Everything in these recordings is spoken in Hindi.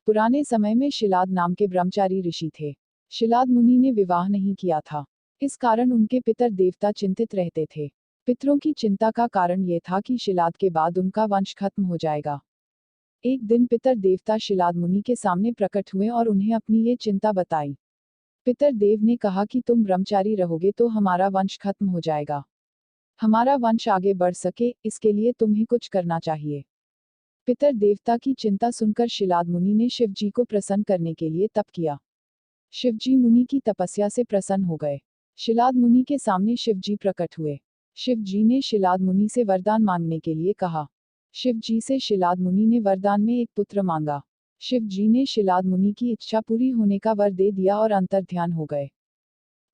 पुराने समय में शिलाद नाम के ब्रह्मचारी ऋषि थे। शिलाद मुनि ने विवाह नहीं किया था। इस कारण उनके पितर देवता चिंतित रहते थे। पितरों की चिंता का कारण यह था कि शिलाद के बाद उनका वंश खत्म हो जाएगा। एक दिन पितर देवता शिलाद मुनि के सामने प्रकट हुए और उन्हें अपनी ये चिंता बताई। पितर देव ने कहा कि तुम ब्रह्मचारी रहोगे तो हमारा वंश खत्म हो जाएगा। हमारा वंश आगे बढ़ सके, इसके लिए तुम्हें कुछ करना चाहिए। पितर देवता की चिंता सुनकर शिलाद मुनि ने शिव जी को प्रसन्न करने के लिए तप किया। शिव जी मुनि की तपस्या से प्रसन्न हो गए। शिलाद मुनि के सामने शिव जी प्रकट हुए। शिव जी ने शिलाद मुनि से वरदान मांगने के लिए कहा। शिव जी से शिलाद मुनि ने वरदान में एक पुत्र मांगा। शिव जी ने शिलाद मुनि की इच्छा पूरी होने का वर दे दिया और अंतर्ध्यान हो गए।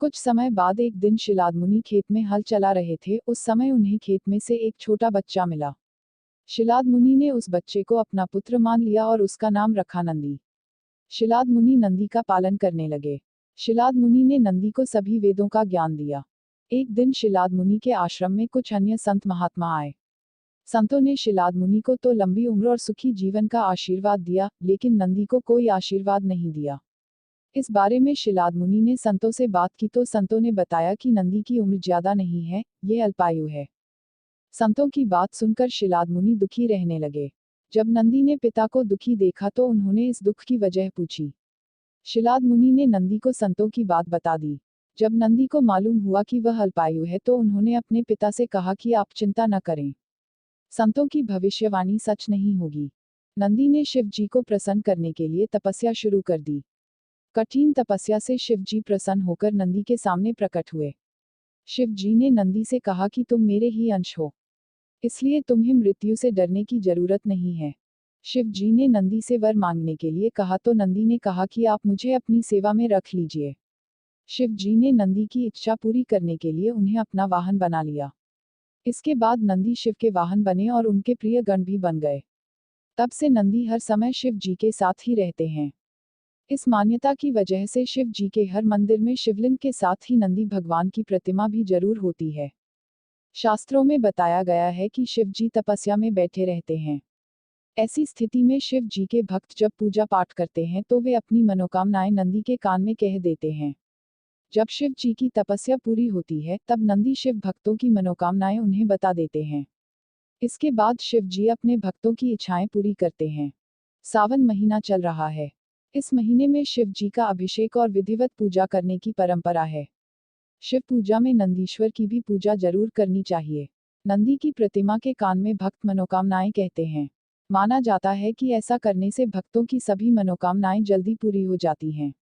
कुछ समय बाद एक दिन शिलाद मुनि खेत में हल चला रहे थे। उस समय उन्हें खेत में से एक छोटा बच्चा मिला। शिलाद मुनि ने उस बच्चे को अपना पुत्र मान लिया और उसका नाम रखा नंदी। शिलाद मुनि नंदी का पालन करने लगे। शिलाद मुनि ने नंदी को सभी वेदों का ज्ञान दिया। एक दिन शिलाद मुनि के आश्रम में कुछ अन्य संत महात्मा आए। संतों ने शिलाद मुनि को तो लंबी उम्र और सुखी जीवन का आशीर्वाद दिया, लेकिन नंदी को कोई आशीर्वाद नहीं दिया। इस बारे में शिलाद मुनि ने संतों से बात की तो संतों ने बताया कि नंदी की उम्र ज्यादा नहीं है, ये अल्पायु है। संतों की बात सुनकर शिलाद मुनि दुखी रहने लगे। जब नंदी ने पिता को दुखी देखा तो उन्होंने इस दुख की वजह पूछी। शिलाद मुनि ने नंदी को संतों की बात बता दी। जब नंदी को मालूम हुआ कि वह अल्पायु है तो उन्होंने अपने पिता से कहा कि आप चिंता न करें, संतों की भविष्यवाणी सच नहीं होगी। नंदी ने शिव जी को प्रसन्न करने के लिए तपस्या शुरू कर दी। कठिन तपस्या से शिव जी प्रसन्न होकर नंदी के सामने प्रकट हुए। शिव जी ने नंदी से कहा कि तुम मेरे ही अंश हो, इसलिए तुम्हें मृत्यु से डरने की जरूरत नहीं है। शिव जी ने नंदी से वर मांगने के लिए कहा तो नंदी ने कहा कि आप मुझे अपनी सेवा में रख लीजिए। शिव जी ने नंदी की इच्छा पूरी करने के लिए उन्हें अपना वाहन बना लिया। इसके बाद नंदी शिव के वाहन बने और उनके प्रिय गण भी बन गए। तब से नंदी हर समय शिव जी के साथ ही रहते हैं। इस मान्यता की वजह से शिव जी के हर मंदिर में शिवलिंग के साथ ही नंदी भगवान की प्रतिमा भी जरूर होती है। शास्त्रों में बताया गया है कि शिव जी तपस्या में बैठे रहते हैं। ऐसी स्थिति में शिव जी के भक्त जब पूजा पाठ करते हैं तो वे अपनी मनोकामनाएं नंदी के कान में कह देते हैं। जब शिव जी की तपस्या पूरी होती है तब नंदी शिव भक्तों की मनोकामनाएं उन्हें बता देते हैं। इसके बाद शिव जी अपने भक्तों की इच्छाएं पूरी करते हैं। सावन महीना चल रहा है। इस महीने में शिव जी का अभिषेक और विधिवत पूजा करने की परंपरा है। शिव पूजा में नंदीश्वर की भी पूजा जरूर करनी चाहिए। नंदी की प्रतिमा के कान में भक्त मनोकामनाएं कहते हैं। माना जाता है कि ऐसा करने से भक्तों की सभी मनोकामनाएं जल्दी पूरी हो जाती हैं।